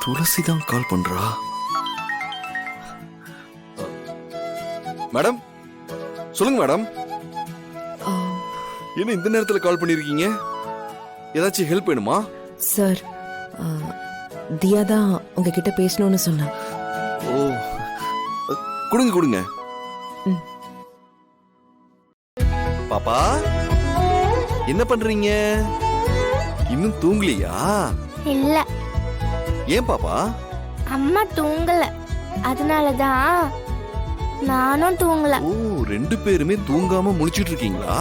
துளசி தான் கால் பண்றா. மேடம் சொல்லுங்க மேடம். என்ன இந்த நேரத்துல கால் பண்ணிருக்கீங்க? ஏதாச்சும் ஹெல்ப் வேணுமா? சார், தியா தான் உங்ககிட்ட பேசணும்னு சொன்னா. ஓ, கொடுங்க கொடுங்க. பாப்பா என்ன பண்றீங்க? இன்னும் தூங்கலையா? இல்ல, ஏன் பாப்பா? அம்மா தூங்கல, அதனாலதான் நானும் தூங்கல. ஓ, ரெண்டு பேருமே தூங்காம முழிச்சிட்டு இருக்கீங்களா?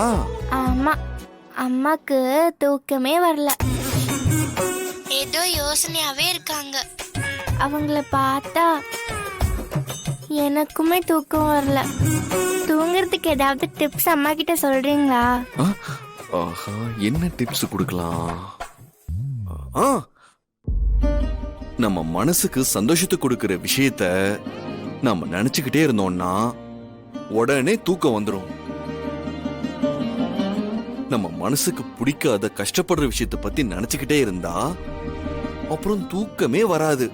ஆமா, அம்மாக்கு தூக்கமே வரல, ஏதோ யோசனையாவே இருக்காங்க. அவங்கள பார்த்தா எனக்குமே தூக்கம் வரல. தூங்குறதுக்கு ஏதாவது டிப்ஸ் அம்மா கிட்ட சொல்றீங்களா? ஆஹா, என்ன டிப்ஸ் கொடுக்கலாம்? நம்ம மனசுக்கு சந்தோஷத்தை கொடுக்கிற விஷயத்த நம்ம நினைச்சுக்கிட்டே இருந்தோம்னா உடனே தூக்கம் வந்துடும். நம்ம மனசுக்கு பிடிக்காத கஷ்டப்படுற விஷயத்தை பத்தி நினைச்சுக்கிட்டே இருந்தா அப்புறம் தூக்கமே வராது.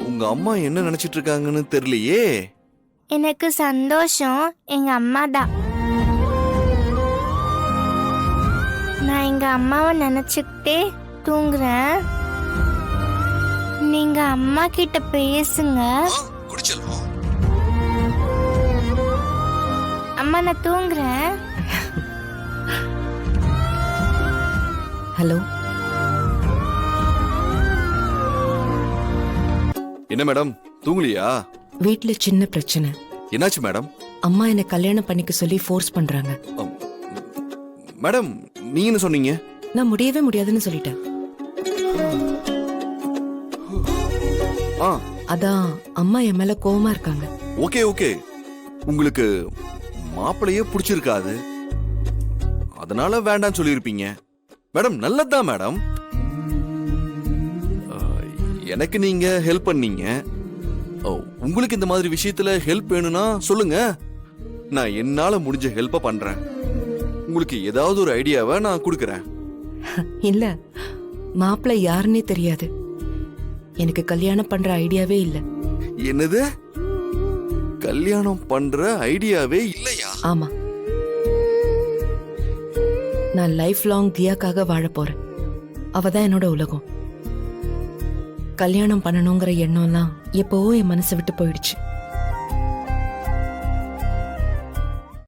உங்க அம்மா என்ன நினைச்சிட்டு இருக்காங்கன்னு தெரியலையே. எனக்கு சந்தோஷம் எங்க அம்மா தான். நான் எங்க அம்மாவை நினைச்சுக்கிட்டே தூங்குறேன். நீங்க அம்மா கிட்ட பேசுங்க. அம்மா நான் தூங்குறேன். ஹலோ, என்ன மேடம் தூங்கலையா? வீட்ல சின்ன பிரச்சனை. என்னாச்சு மேடம்? அம்மா என்ன கல்யாணம் பண்ணிக்க சொல்லி ஃபோர்ஸ் பண்றாங்க. மேடம் நீங்க என்ன சொன்னீங்க? நான் முடியவே முடியாதுன்னு சொல்லிட்டேன். அதான் அம்மா என் மேல கோவமா இருக்காங்க. ஓகே ஓகே, உங்களுக்கு மாப்பிளையே பிடிச்சிருக்காது, அதனால வேண்டாம் சொல்லிருப்பீங்க. மேடம் நல்லதுதான் மேடம். எனக்கு நீங்க ஹெல்ப் பண்ணீங்க. உங்களுக்கு இந்த மாதிரி விஷயத்துல ஹெல்ப் வேணும்னா சொல்லுங்க, நான் என்னால முடிஞ்ச ஹெல்ப்ப பண்றேன். உங்களுக்கு ஏதாவது ஒரு ஐடியாவை நான் கொடுக்கறேன். இல்ல, மாப்பிள்ளை யாருன்னே தெரியாது. எனக்கு கல்யாணம் பண்ற ஐடியாவே இல்ல. என்னது? கல்யாணம் பண்ற ஐடியாவே இல்லையா? ஆமா, நான் லைஃப் லாங் தியாக்காக வாழ போறேன். அவதான் என்னோட உலகம். கல்யாணம் பண்ணணுங்கிற எண்ணம்லாம் எப்பவோ என் மனசை விட்டு போயிடுச்சு.